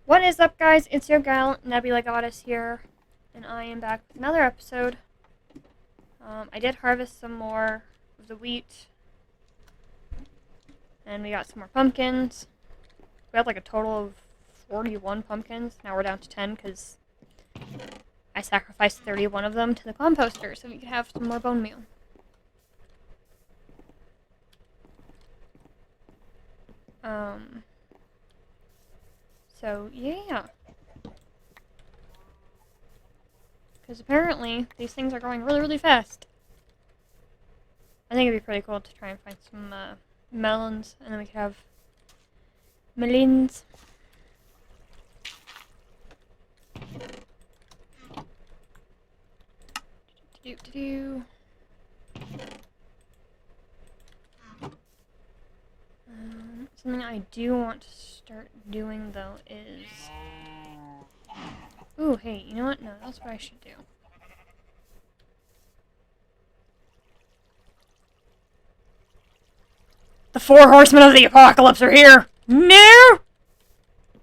What is up, guys? It's your gal, Nebula Goddess here, and I am back with another episode. I did harvest some more of the wheat, and we got some more pumpkins. We had like a total of 41 pumpkins. Now we're down to 10 because I sacrificed 31 of them to the composter so we could have some more bone meal. So, yeah. Because apparently, these things are growing really, really fast. I think it'd be pretty cool to try and find some melons, and then we could have melons. Something I do want to start doing, though, is... Ooh, hey, you know what? No, that's what I should do. The 4 horsemen of the apocalypse are here! No!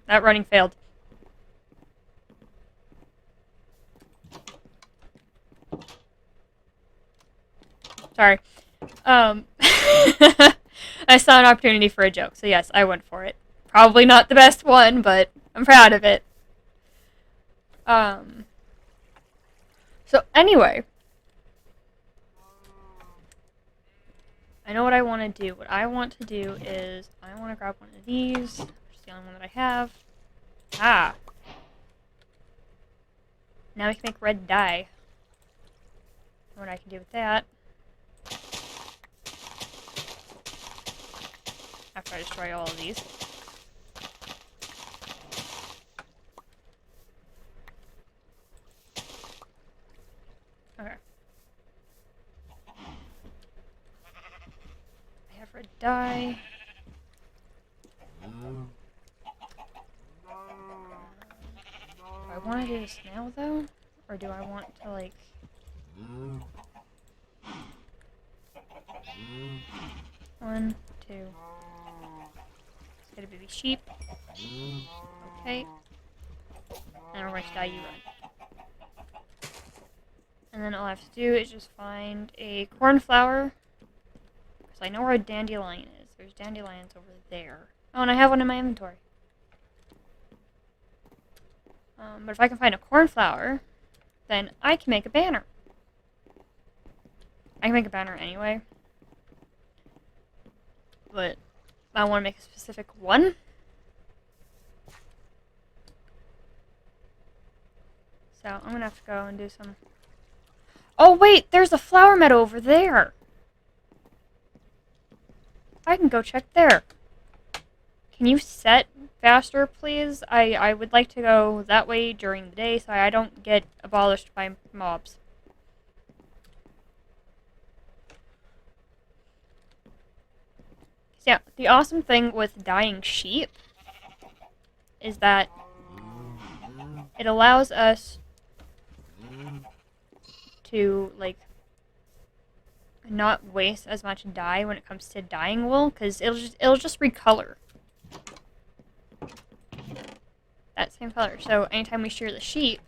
That running failed. Sorry. I saw an opportunity for a joke, so yes, I went for it. Probably not the best one, but I'm proud of it. So anyway, I know what I want to do. What I want to do is, I want to grab one of these, which is the only one that I have. Ah. Now we can make red dye. What I can do with that. After I destroy all of these. Okay. I have red dye. Do I want to do this now, though? Or do I want to, like... One, two... Get a baby sheep. Okay. And we're going to dye you red. And then all I have to do is just find a cornflower. Because I know where a dandelion is. There's dandelions over there. Oh, and I have one in my inventory. But if I can find a cornflower, then I can make a banner. I can make a banner anyway. But I want to make a specific one. So I'm going to have to go and do some... Oh wait, there's a flower meadow over there. I can go check there. Can you set faster, please? I would like to go that way during the day so I don't get abolished by mobs. Yeah, the awesome thing with dyeing sheep is that it allows us to, like, not waste as much dye when it comes to dyeing wool, because it'll just recolor that same color. So anytime we shear the sheep,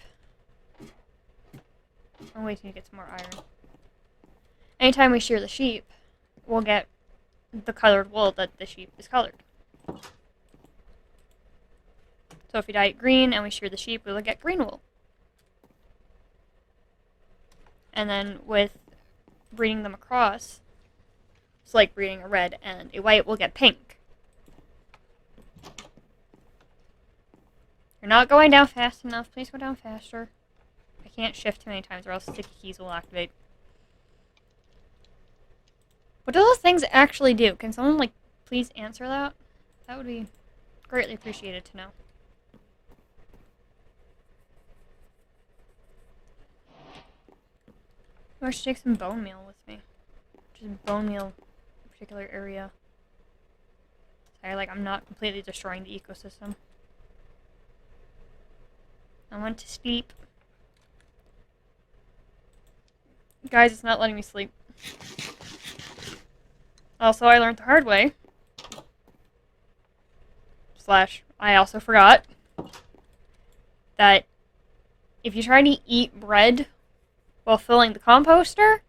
I'm waiting to get some more iron. Anytime we shear the sheep, we'll get the colored wool that the sheep is colored. So if we dye it green and we shear the sheep, we will get green wool. And then with breeding them across, it's like breeding a red and a white, we'll get pink. You're not going down fast enough. Please go down faster. I can't shift too many times or else sticky keys will activate. What do those things actually do? Can someone, like, please answer that? That would be greatly appreciated to know. I should take some bone meal with me. Just bone meal in a particular area. So I'm not completely destroying the ecosystem. I want to sleep. Guys, it's not letting me sleep. Also, I learned the hard way. / I also forgot that if you try to eat bread while filling the composter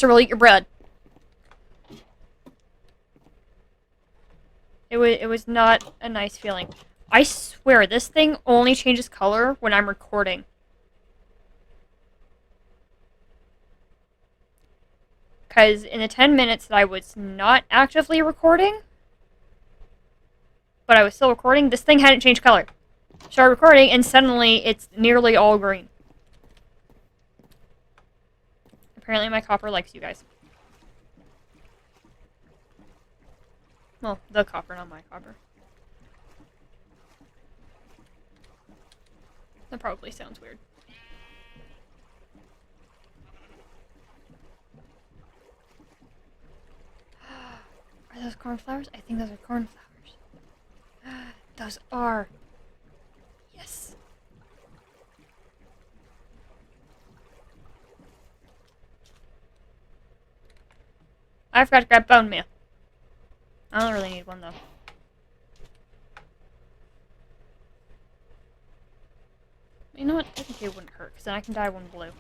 will eat your bread. It was not a nice feeling. I swear, this thing only changes color when I'm recording. Because in the 10 minutes that I was not actively recording, but I was still recording, this thing hadn't changed color. Started recording, and suddenly it's nearly all green. Apparently my copper likes you guys. Well, the copper, not my copper. That probably sounds weird. Are those cornflowers? I think those are cornflowers. Those are. Yes. I forgot to grab bone meal. I don't really need one though. You know what? Technically it wouldn't hurt, because then I can dye one blue.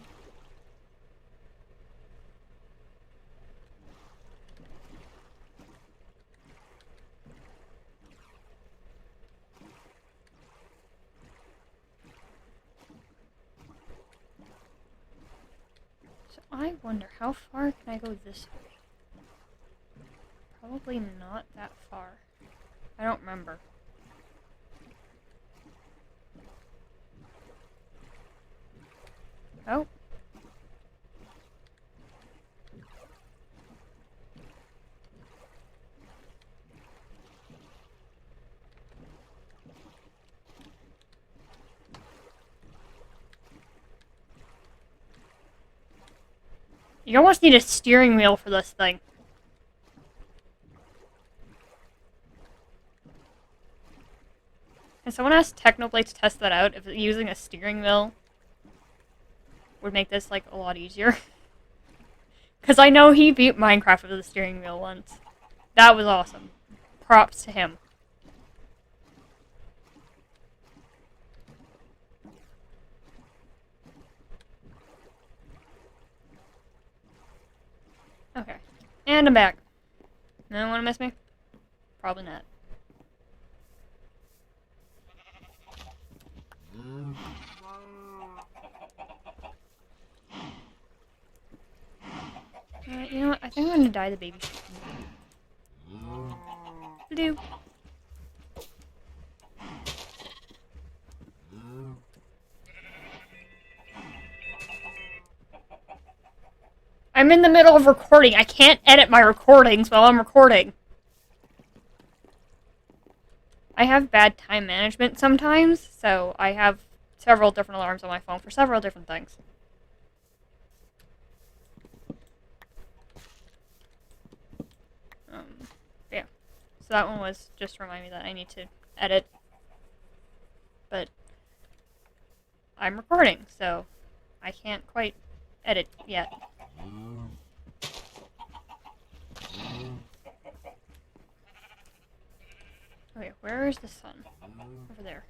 So I wonder, how far can I go this way? Probably not that far. I don't remember. Oh. You almost need a steering wheel for this thing. And someone asked Technoblade to test that out, if using a steering wheel would make this, like, a lot easier. Because I know he beat Minecraft with a steering wheel once. That was awesome. Props to him. Okay. And I'm back. No one want to miss me? Probably not. You know what? I think I'm going to dye the baby sheep. Blue. I'm in the middle of recording. I can't edit my recordings while I'm recording. I have bad time management sometimes, so I have several different alarms on my phone for several different things. Yeah. So that one was just to remind me that I need to edit. But I'm recording, so I can't quite edit yet. Okay, where is the sun? Over there.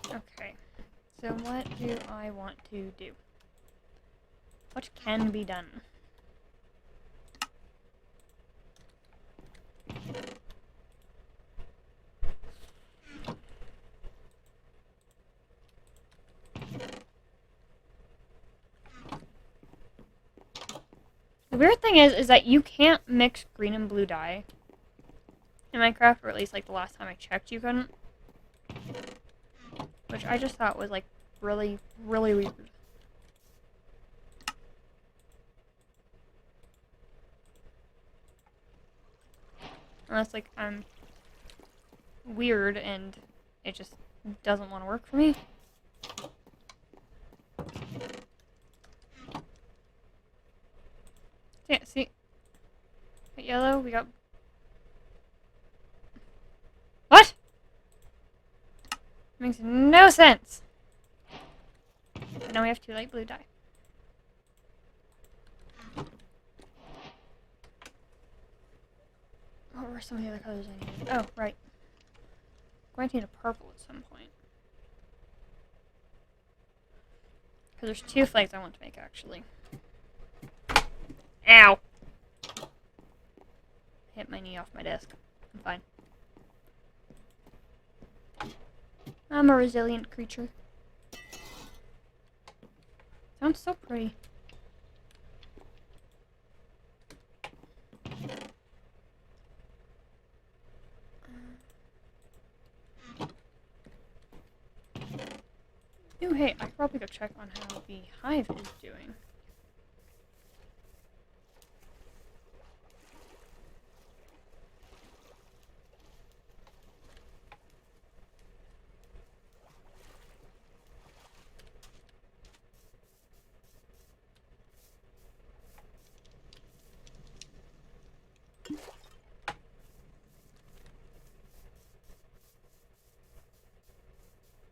Okay, so what do I want to do? What can be done? The weird thing is that you can't mix green and blue dye in Minecraft, or at least, like, the last time I checked, you couldn't. Which I just thought was, like, really, really weird. Unless, like, I'm weird and it just doesn't want to work for me. Yeah, see? Got yellow, we got... Makes no sense. But now we have 2 light blue dye. What were some of the other colors I needed? Oh, right. I'm going to need a purple at some point. Because there's 2 flags I want to make, actually. Ow! Hit my knee off my desk. I'm fine. I'm a resilient creature. Sounds so pretty. Ooh, hey, I could probably go check on how the hive is doing.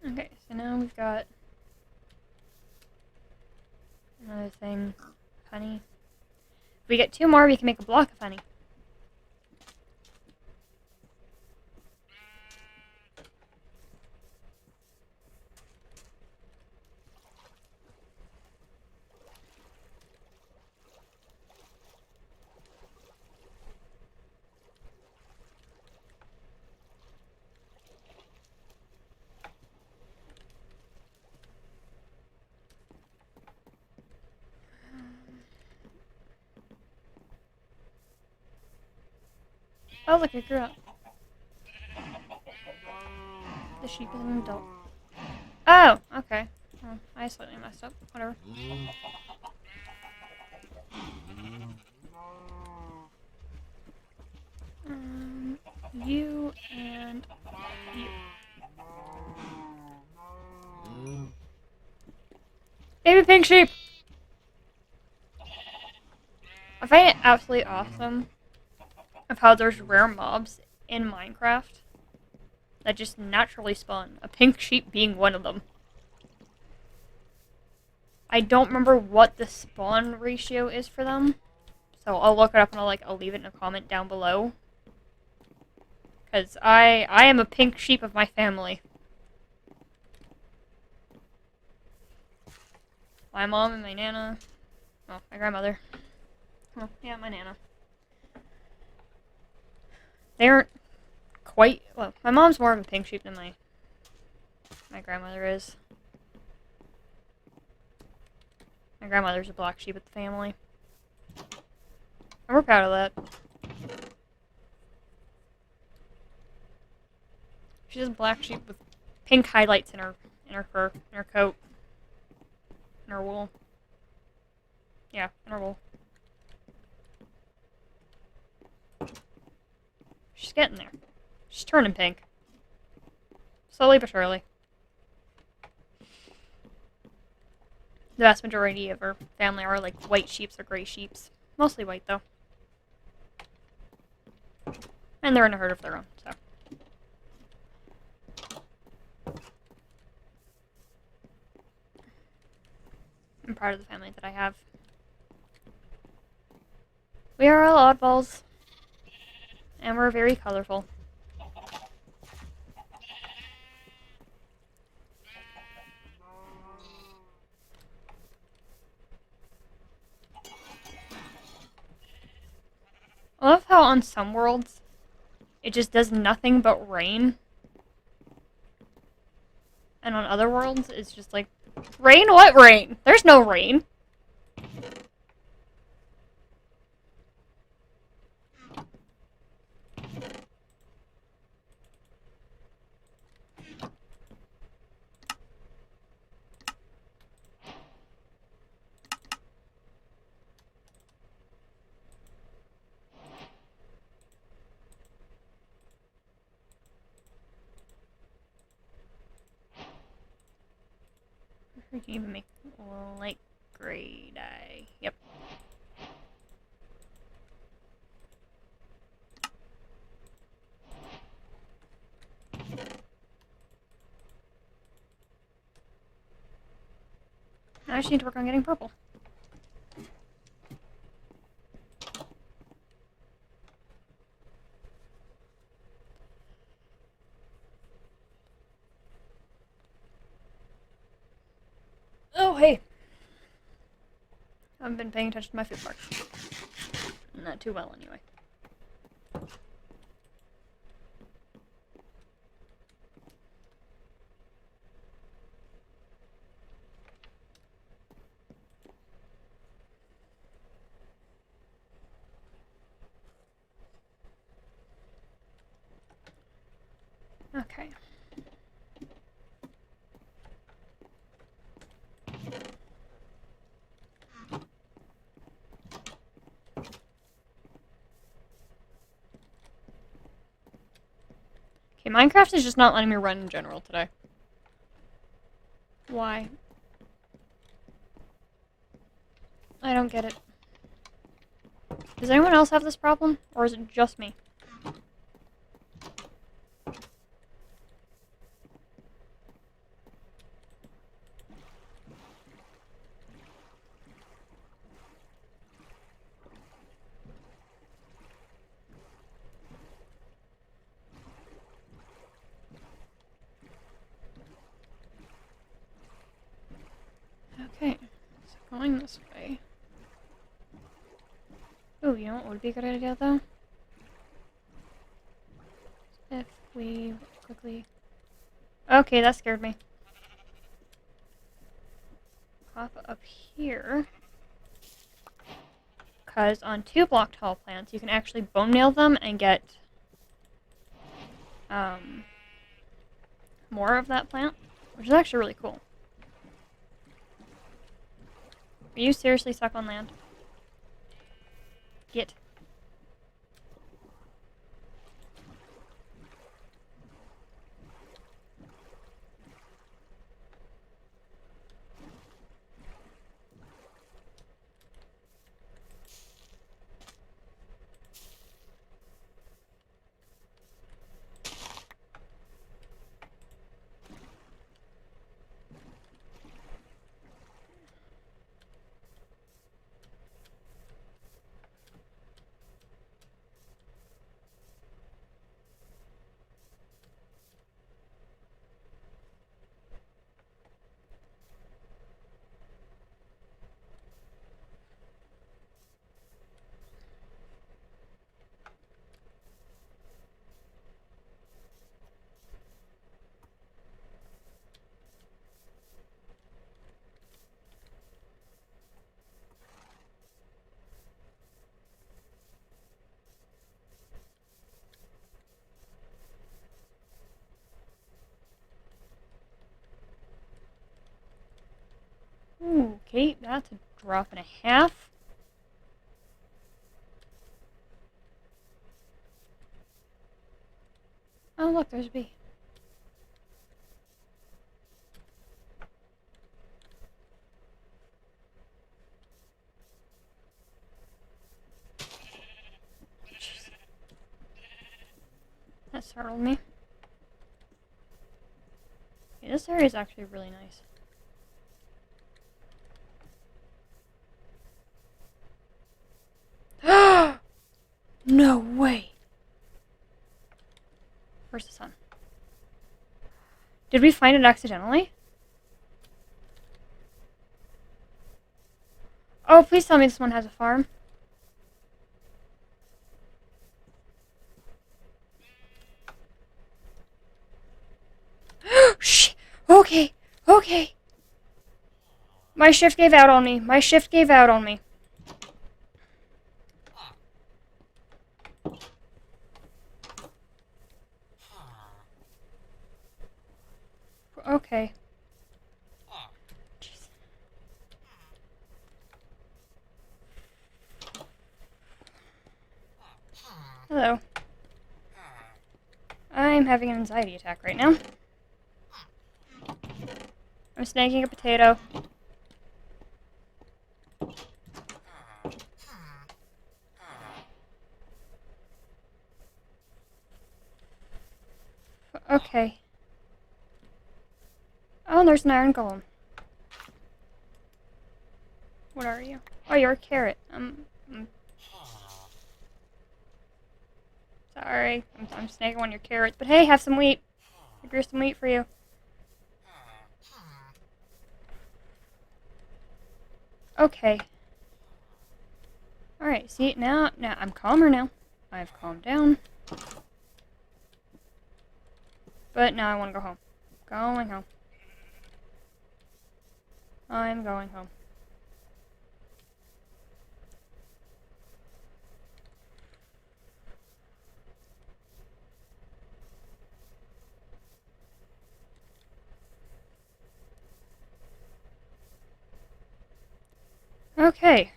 Okay, so now we've got another thing. Honey. If we get 2 more, we can make a block of honey. Oh, look, it grew up. The sheep is an adult. Oh, okay. Well, I slightly messed up. Whatever. You and you. Baby pink sheep! I find it absolutely awesome of how there's rare mobs in Minecraft that just naturally spawn, a pink sheep being one of them. I don't remember what the spawn ratio is for them, so I'll look it up and I'll leave it in a comment down below. Because I am a pink sheep of my family. My mom and my nana, well, my grandmother. Well, yeah, my nana. They aren't quite, well, my mom's more of a pink sheep than my grandmother is. My grandmother's a black sheep of the family. And we're proud of that. She's a black sheep with pink highlights in her fur, in her coat, in her wool. Yeah, in her wool. She's getting there. She's turning pink. Slowly but surely. The vast majority of her family are like white sheeps or gray sheeps. Mostly white, though. And they're in a herd of their own, so. I'm proud of the family that I have. We are all oddballs. And we're very colorful. I love how on some worlds, it just does nothing but rain. And on other worlds, it's just like, rain? What rain? There's no rain. We can even make light gray dye. Yep. just need to work on getting purple. Oh, hey. I haven't been paying attention to my food bar. Not too well, anyway. Okay. Okay, Minecraft is just not letting me run in general today. Why? I don't get it. Does anyone else have this problem? Or is it just me? Okay, so going this way. Ooh, you know what would be a good idea, though? If we quickly... Okay, that scared me. Pop up here. Because on 2-block tall plants, you can actually bone nail them and get more of that plant, which is actually really cool. Are you seriously stuck on land? Get. Ooh, okay, that's a drop and a half. Oh, look, there's a bee. Jeez. That startled me. Yeah, this area is actually really nice. No way! Where's the sun? Did we find it accidentally? Oh, please tell me this one has a farm. Shh! Okay, okay. My shift gave out on me. My shift gave out on me. Okay. Jeez. Hello. I'm having an anxiety attack right now. I'm snagging a potato. Okay. Oh, there's an iron golem. What are you? Oh, you're a carrot. Sorry. I'm snagging on your carrots. But hey, have some wheat. I grew some wheat for you. Okay. Alright, see, now I'm calmer now. I've calmed down. But now I want to go home. Going home. I'm going home. Okay.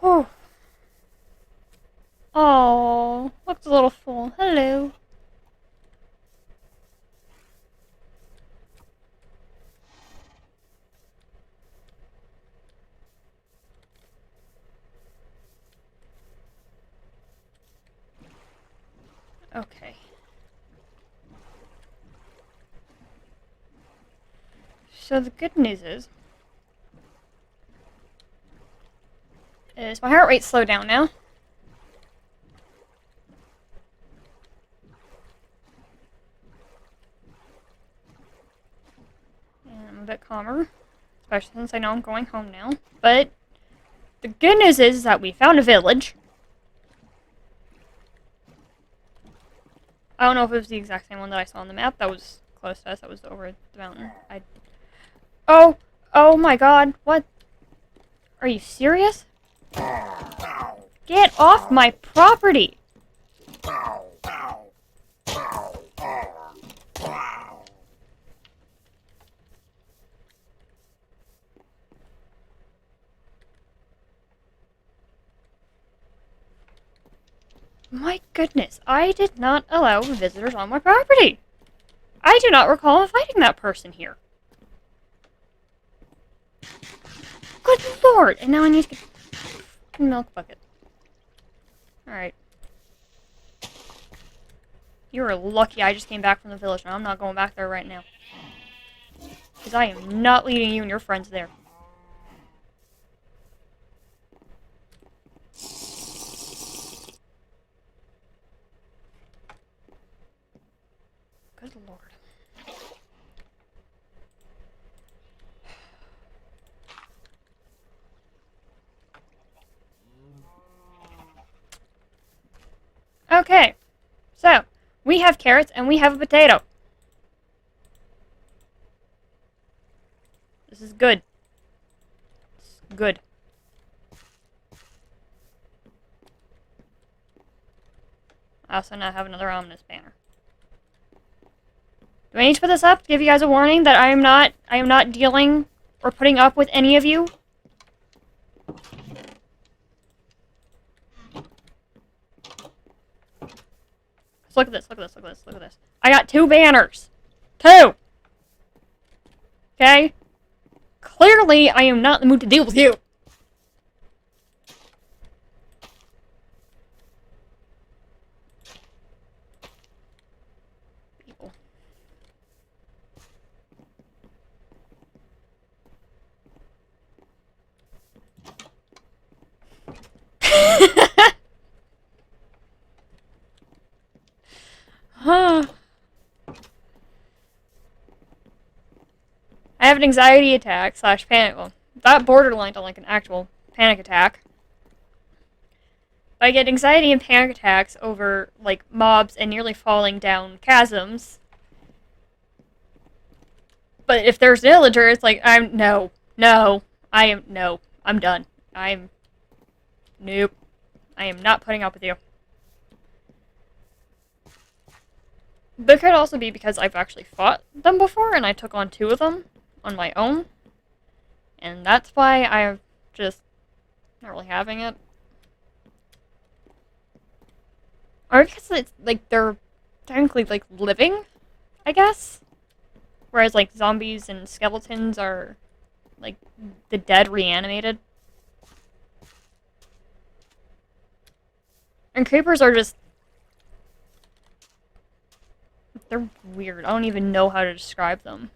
Whew. Oh, looks a little full. Hello. Okay. So the good news is my heart rate's slowed down now. And I'm a bit calmer, especially since I know I'm going home now. But the good news is that we found a village. I don't know if it was the exact same one that I saw on the map. That was close to us. That was over the mountain. Oh! Oh my god. What? Are you serious? Get off my property! My goodness, I did not allow visitors on my property! I do not recall fighting that person here. Good lord! And now I need to get a milk bucket. Alright. You are lucky I just came back from the village, and I'm not going back there right now. Because I am not leading you and your friends there. Good lord. Okay. So, we have carrots and we have a potato. This is good. It's good. I also now have another ominous banner. Do I need to put this up to give you guys a warning that I am not dealing or putting up with any of you? Look at this, look at this, look at this, look at this. I got 2 banners. 2! Okay? Clearly, I am not in the mood to deal with you. People. Huh. I have an anxiety attack / panic. Well, that borderline to like an actual panic attack. I get anxiety and panic attacks over like mobs and nearly falling down chasms. But if there's villager, it's like I'm done. Nope. I am not putting up with you. But it could also be because I've actually fought them before, and I took on 2 of them on my own. And that's why I'm just not really having it. Or because it's, like, they're technically, like, living, I guess? Whereas, like, zombies and skeletons are, like, the dead reanimated. And creepers are just... they're weird. I don't even know how to describe them.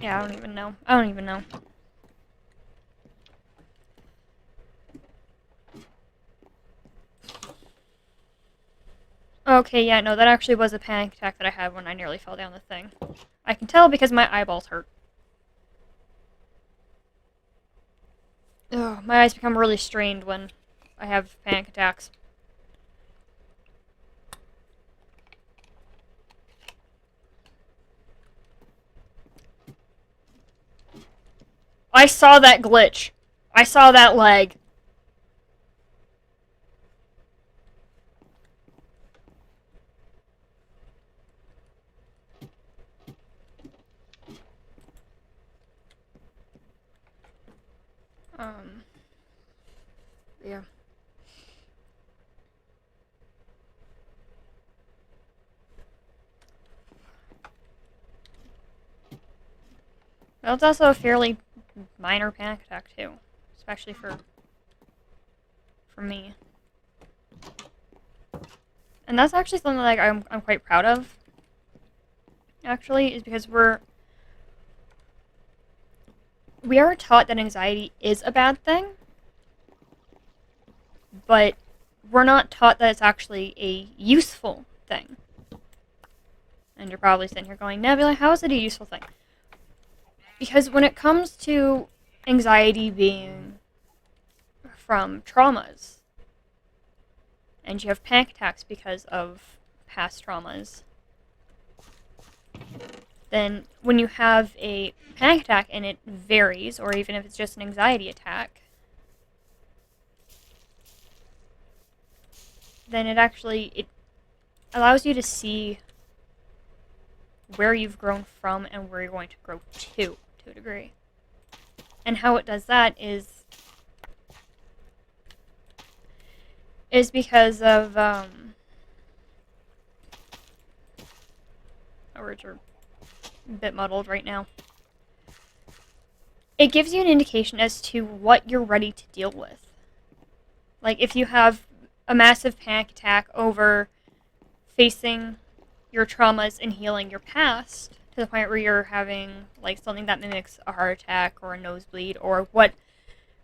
Yeah, I don't even know. I don't even know. Okay, yeah, no, that actually was a panic attack that I had when I nearly fell down the thing. I can tell because my eyeballs hurt. Ugh, my eyes become really strained when I have panic attacks. I saw that glitch. I saw that lag. Yeah. Well, it's also a fairly minor panic attack, too. Especially for me. And that's actually something like I'm quite proud of. Actually, is because we are taught that anxiety is a bad thing, but we're not taught that it's actually a useful thing. And you're probably sitting here going, Nebula, how is it a useful thing? Because when it comes to anxiety being from traumas, and you have panic attacks because of past traumas, then when you have a panic attack and it varies, or even if it's just an anxiety attack, then it allows you to see where you've grown from and where you're going to grow to a degree. And how it does that is because of my words are a bit muddled right now. It gives you an indication as to what you're ready to deal with. Like, if you have a massive panic attack over facing your traumas and healing your past to the point where you're having, like, something that mimics a heart attack or a nosebleed, or what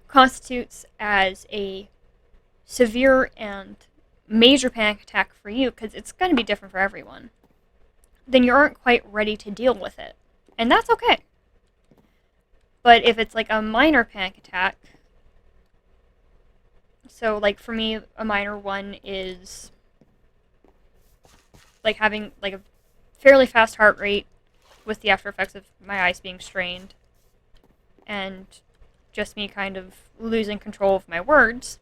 constitutes as a severe and major panic attack for you, because it's going to be different for everyone, then you aren't quite ready to deal with it. And that's okay. But if it's like a minor panic attack, so like for me, a minor one is like having like a fairly fast heart rate with the after effects of my eyes being strained, and just me kind of losing control of my words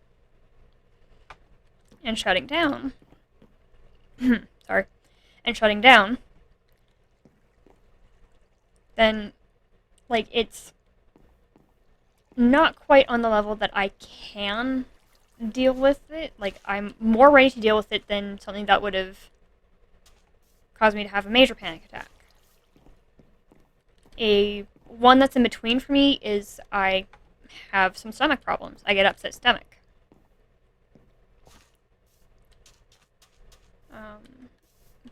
and shutting down. Sorry. And shutting down. Then, like, it's not quite on the level that I can deal with it. Like, I'm more ready to deal with it than something that would have caused me to have a major panic attack. A one that's in between for me is I have some stomach problems. I get upset stomach.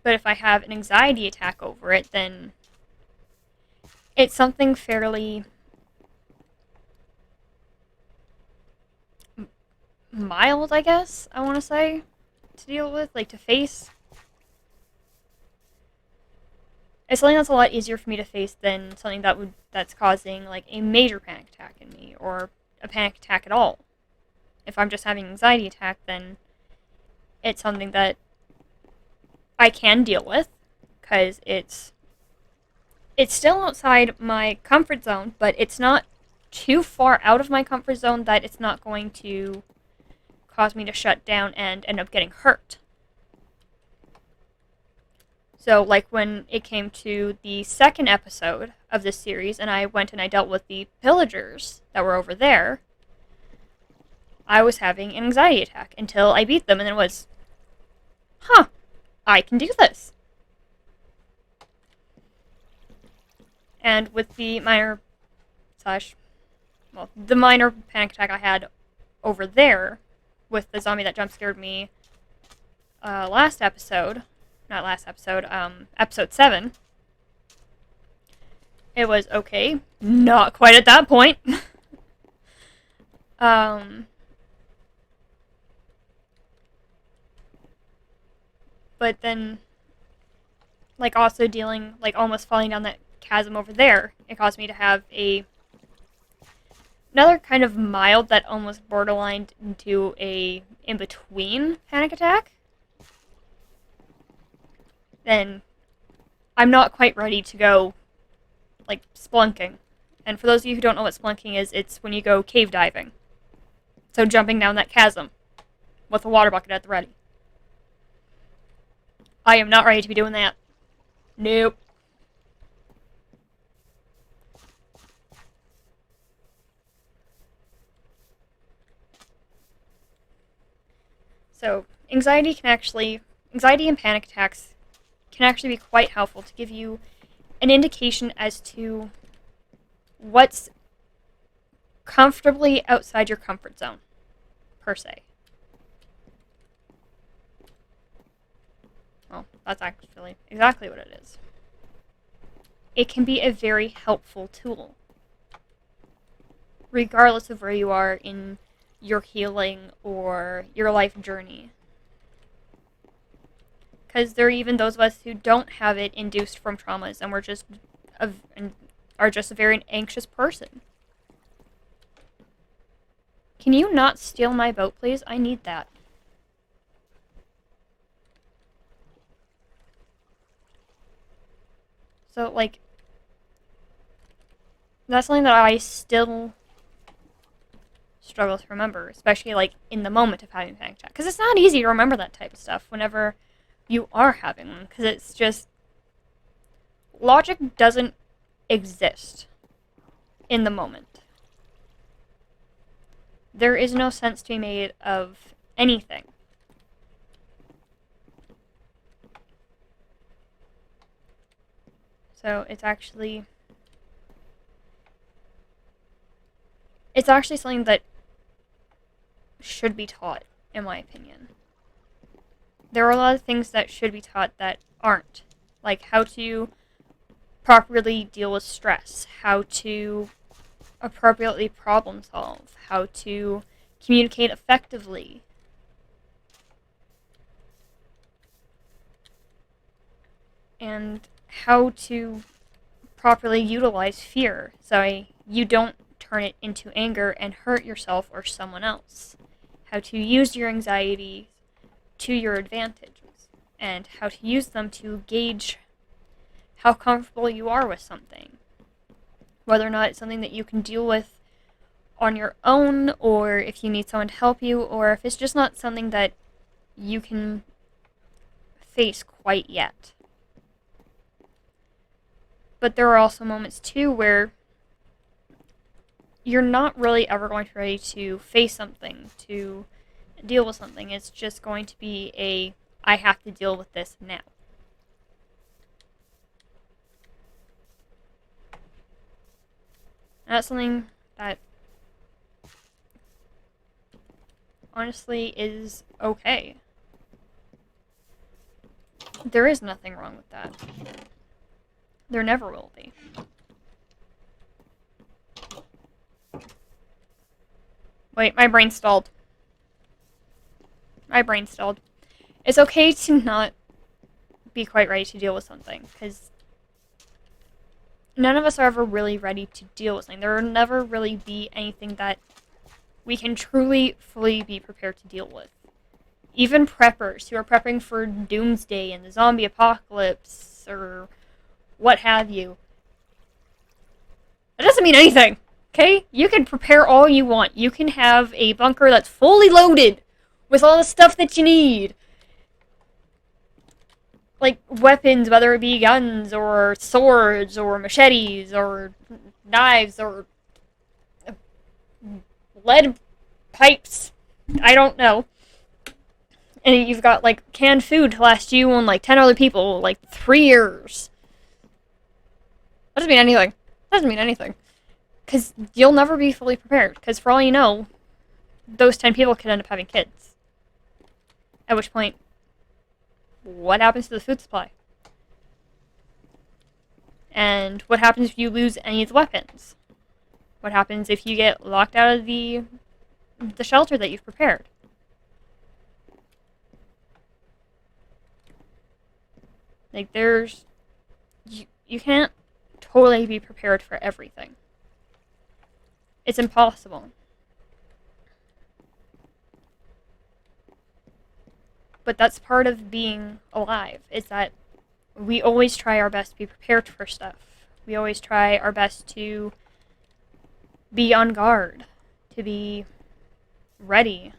But if I have an anxiety attack over it, then it's something fairly mild, I guess, I want to say, to deal with, like, to face. It's something that's a lot easier for me to face than something that's causing, like, a major panic attack in me, or a panic attack at all. If I'm just having an anxiety attack, then it's something that I can deal with, because it's still outside my comfort zone, but it's not too far out of my comfort zone that it's not going to cause me to shut down and end up getting hurt. So, like, when it came to the second episode of this series, and I went and I dealt with the pillagers that were over there, I was having an anxiety attack until I beat them, and it was, I can do this. And with the minor slash well, the minor panic attack I had over there with the zombie that jump scared me last episode, not last episode, episode 7, it was okay. Not quite at that point. But then, like, also dealing, like, almost falling down that chasm over there, it caused me to have another kind of mild that almost borderlined into a in-between panic attack. Then I'm not quite ready to go, like, splunking. And for those of you who don't know what splunking is, it's when you go cave diving. So jumping down that chasm with a water bucket at the ready. I am not ready to be doing that. Nope. So, anxiety and panic attacks can actually be quite helpful to give you an indication as to what's comfortably outside your comfort zone, per se. Well, that's actually exactly what it is. It can be a very helpful tool, regardless of where you are in your healing or your life journey. Because there are even those of us who don't have it induced from traumas, and are just a very anxious person. Can you not steal my boat, please? I need that. So, like, that's something that I still struggle to remember, especially, like, in the moment of having a panic attack. Because it's not easy to remember that type of stuff whenever you are having one. Because it's just, logic doesn't exist in the moment. There is no sense to be made of anything. So it's actually something that should be taught, in my opinion. There are a lot of things that should be taught that aren't, like how to properly deal with stress, how to appropriately problem solve, how to communicate effectively. And how to properly utilize fear so you don't turn it into anger and hurt yourself or someone else. How to use your anxiety to your advantages, and how to use them to gauge how comfortable you are with something. Whether or not it's something that you can deal with on your own, or if you need someone to help you, or if it's just not something that you can face quite yet. But there are also moments, too, where you're not really ever going to be ready to face something, to deal with something. It's just going to be I have to deal with this now. And that's something that honestly is okay. There is nothing wrong with that. There never will be. Wait, my brain stalled. It's okay to not be quite ready to deal with something, because none of us are ever really ready to deal with something. There will never really be anything that we can truly, fully be prepared to deal with. Even preppers who are prepping for doomsday and the zombie apocalypse, or what have you. That doesn't mean anything, okay? You can prepare all you want. You can have a bunker that's fully loaded with all the stuff that you need. Like weapons, whether it be guns, or swords, or machetes, or knives, or lead pipes. I don't know. And you've got, like, canned food to last you and, like, 10 other people, like, 3 years. That doesn't mean anything. Because you'll never be fully prepared. Because for all you know, those 10 people could end up having kids. At which point, what happens to the food supply? And what happens if you lose any of the weapons? What happens if you get locked out of the shelter that you've prepared? Like, you can't totally be prepared for everything. It's impossible. But that's part of being alive, is that we always try our best to be prepared for stuff. We always try our best to be on guard, to be ready.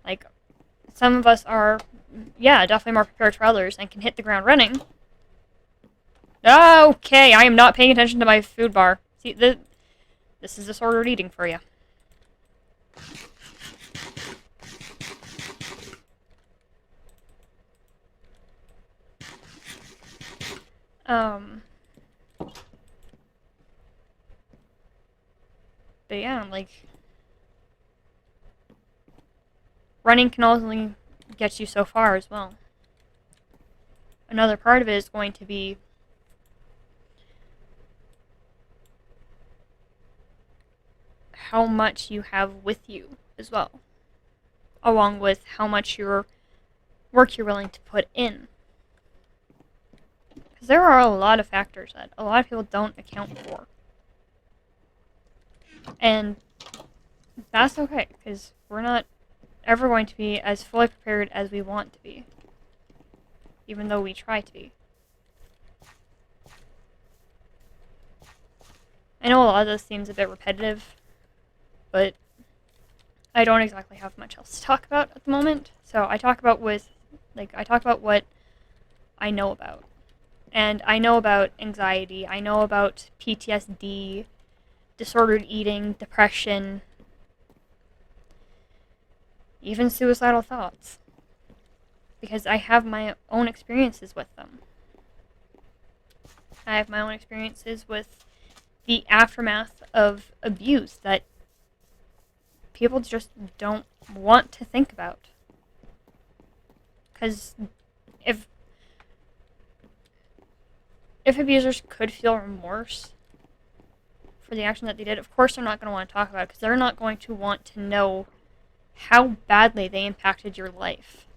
Like, some of us are, yeah, definitely more prepared for others and can hit the ground running. Okay, I am not paying attention to my food bar. See, this is disordered eating for you. But yeah, like, running can only get you so far as well. Another part of it is going to be how much you have with you as well, along with how much work you're willing to put in. Because there are a lot of factors that a lot of people don't account for. And that's okay, because we're not ever going to be as fully prepared as we want to be, even though we try to be. I know a lot of this seems a bit repetitive, but I don't exactly have much else to talk about at the moment, so I talk about what I know about. And I know about anxiety, I know about PTSD, disordered eating, depression, even suicidal thoughts. Because I have my own experiences with them. I have my own experiences with the aftermath of abuse that people just don't want to think about. Because if abusers could feel remorse for the action that they did, of course they're not going to want to talk about it, because they're not going to want to know how badly they impacted your life.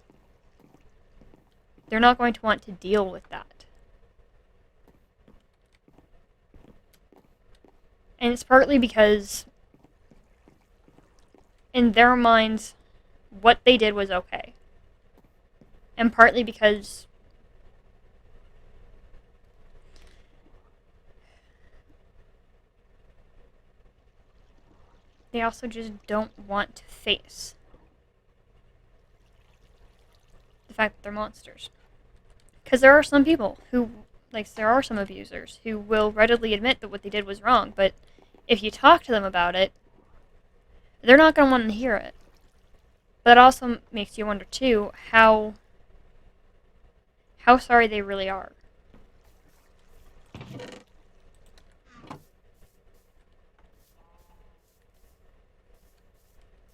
They're not going to want to deal with that. And it's partly because in their minds, what they did was okay. And partly because they also just don't want to face the fact that they're monsters. Because there are some people who, there are some abusers who will readily admit that what they did was wrong, but if you talk to them about it, they're not going to want to hear it. But it also makes you wonder, too, how sorry they really are.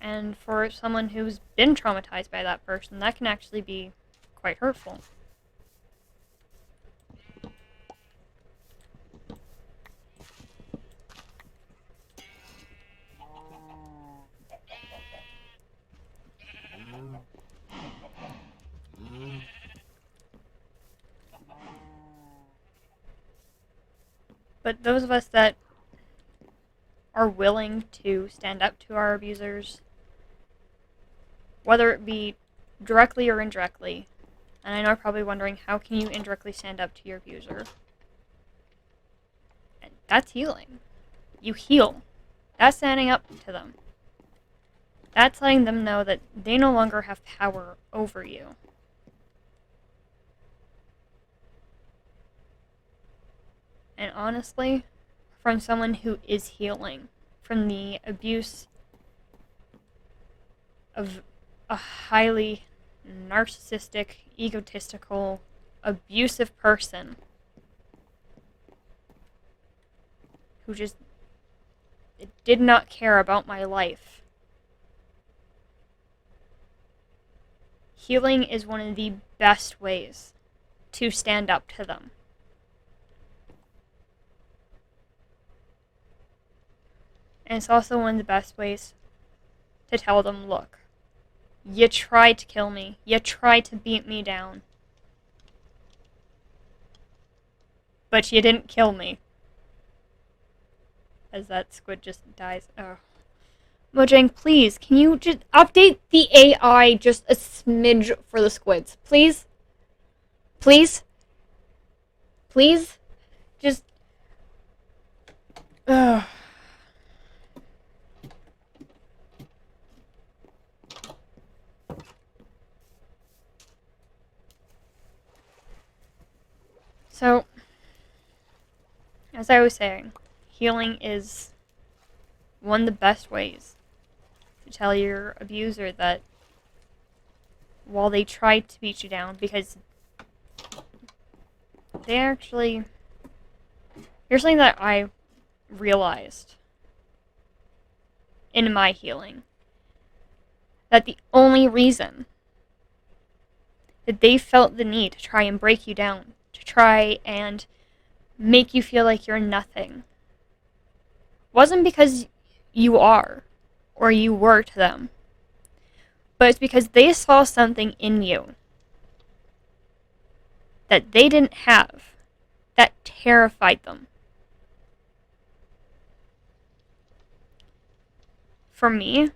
And for someone who's been traumatized by that person, that can actually be quite hurtful. But those of us that are willing to stand up to our abusers, whether it be directly or indirectly, and I know you're probably wondering, how can you indirectly stand up to your abuser? And that's healing. You heal. That's standing up to them. That's letting them know that they no longer have power over you. And honestly, from someone who is healing from the abuse of a highly narcissistic, egotistical, abusive person, who just did not care about my life. Healing is one of the best ways to stand up to them. And it's also one of the best ways to tell them, look, you tried to kill me. You tried to beat me down. But you didn't kill me. As that squid just dies. Oh. Mojang, please, can you just update the AI just a smidge for the squids? Please? Please? Please? Just... Ugh. So, as I was saying, healing is one of the best ways to tell your abuser that while they tried to beat you down, because they actually... Here's something that I realized in my healing. That the only reason that they felt the need to try and break you down, to try and make you feel like you're nothing, wasn't because you are, or you were to them, but it's because they saw something in you that they didn't have, that terrified them. For me,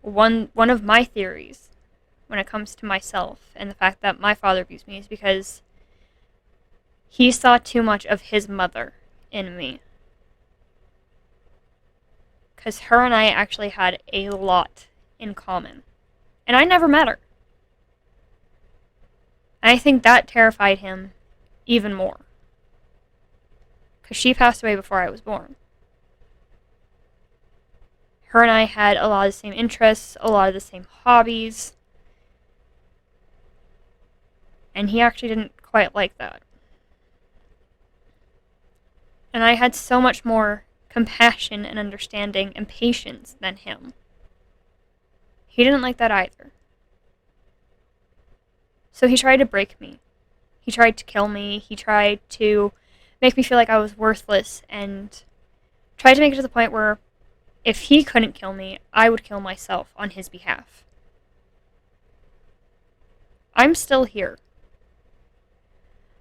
one of my theories when it comes to myself and the fact that my father abused me is because he saw too much of his mother in me. Because her and I actually had a lot in common. And I never met her. And I think that terrified him even more. Because she passed away before I was born. Her and I had a lot of the same interests, a lot of the same hobbies. And he actually didn't quite like that. And I had so much more compassion and understanding and patience than him. He didn't like that either. So he tried to break me. He tried to kill me. He tried to make me feel like I was worthless and tried to make it to the point where if he couldn't kill me, I would kill myself on his behalf. I'm still here.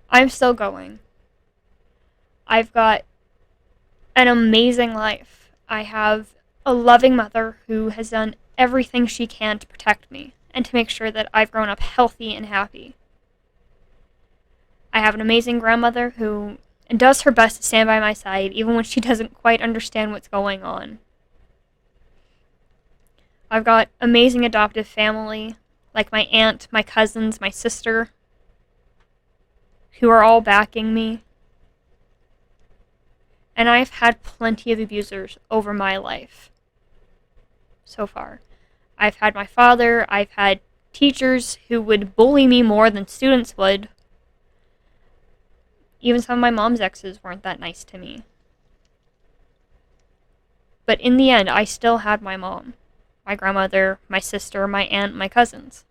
I'm still going. I've got an amazing life. I have a loving mother who has done everything she can to protect me and to make sure that I've grown up healthy and happy. I have an amazing grandmother who does her best to stand by my side even when she doesn't quite understand what's going on. I've got amazing adoptive family, like my aunt, my cousins, my sister, who are all backing me. And I've had plenty of abusers over my life so far. I've had my father, I've had teachers who would bully me more than students would. Even some of my mom's exes weren't that nice to me. But in the end, I still had my mom, my grandmother, my sister, my aunt, my cousins.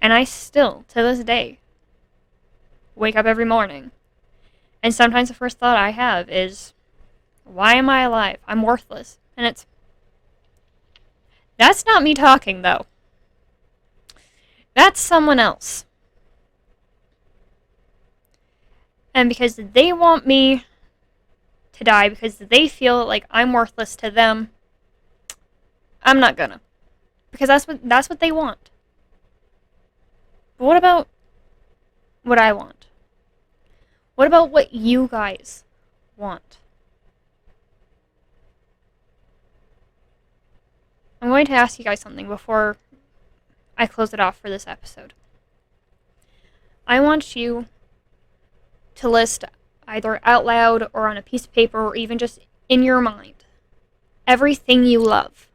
And I still, to this day, wake up every morning. And sometimes the first thought I have is, why am I alive? I'm worthless. And that's not me talking, though. That's someone else. And because they want me to die, because they feel like I'm worthless to them, I'm not gonna. Because that's what they want. But what about what I want? What about what you guys want? I'm going to ask you guys something before I close it off for this episode. I want you to list either out loud or on a piece of paper or even just in your mind everything you love.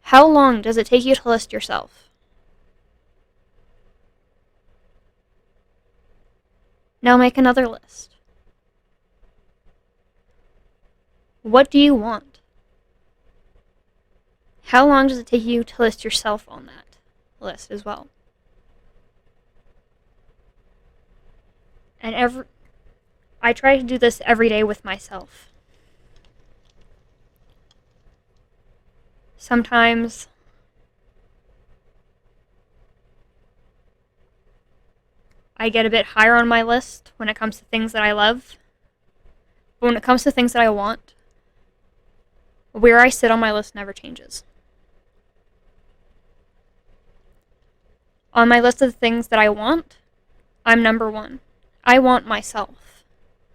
How long does it take you to list yourself? Now make another list. What do you want? How long does it take you to list yourself on that list as well? And I try to do this every day with myself. Sometimes I get a bit higher on my list when it comes to things that I love. But when it comes to things that I want, where I sit on my list never changes. On my list of things that I want, I'm number one. I want myself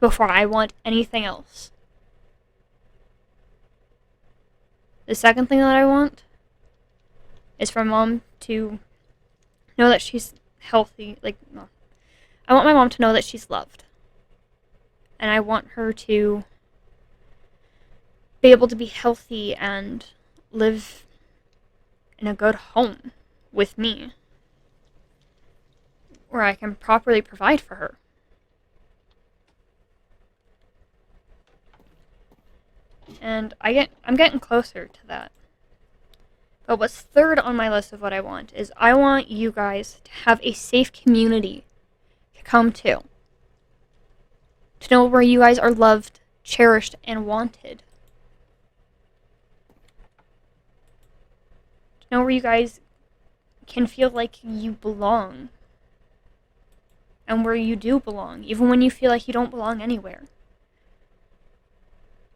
before I want anything else. The second thing that I want is for Mom to know that she's healthy. I want my mom to know that she's loved. And I want her to be able to be healthy and live in a good home with me, where I can properly provide for her. And I'm getting closer to that. But what's third on my list of what I want is I want you guys to have a safe community to come to know where you guys are loved, cherished, and wanted. To know where you guys can feel like you belong. And where you do belong, even when you feel like you don't belong anywhere.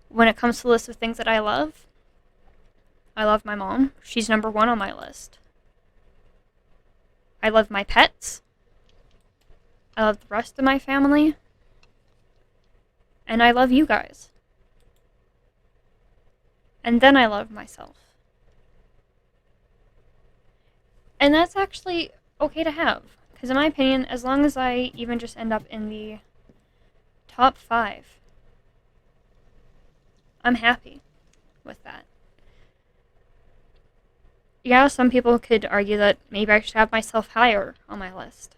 When it comes to the list of things that I love my mom. She's number one on my list. I love my pets. I love the rest of my family. And I love you guys. And then I love myself. And that's actually okay to have. Because in my opinion, as long as I even just end up in the top 5, I'm happy with that. Yeah, some people could argue that maybe I should have myself higher on my list.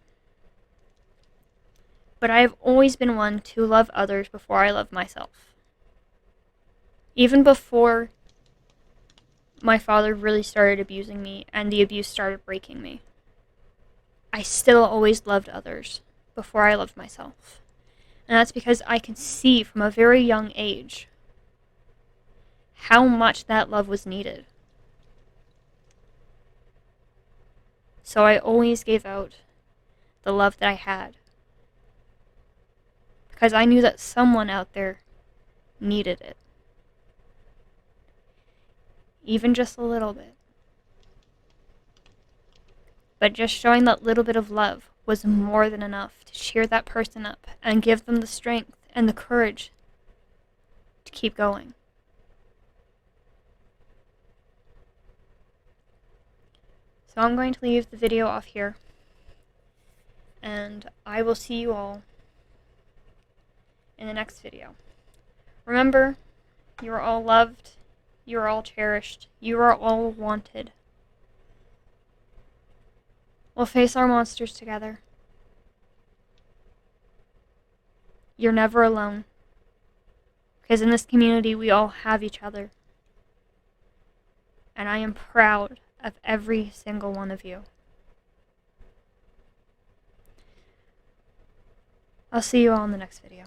But I've always been one to love others before I love myself. Even before my father really started abusing me and the abuse started breaking me, I still always loved others before I loved myself. And that's because I could see from a very young age how much that love was needed. So I always gave out the love that I had. Because I knew that someone out there needed it. Even just a little bit. But just showing that little bit of love was more than enough to cheer that person up and give them the strength and the courage to keep going. So I'm going to leave the video off here. And I will see you all in the next video. Remember, you are all loved, you are all cherished, you are all wanted. We'll face our monsters together. You're never alone. Because in this community, we all have each other. And I am proud of every single one of you. I'll see you all in the next video.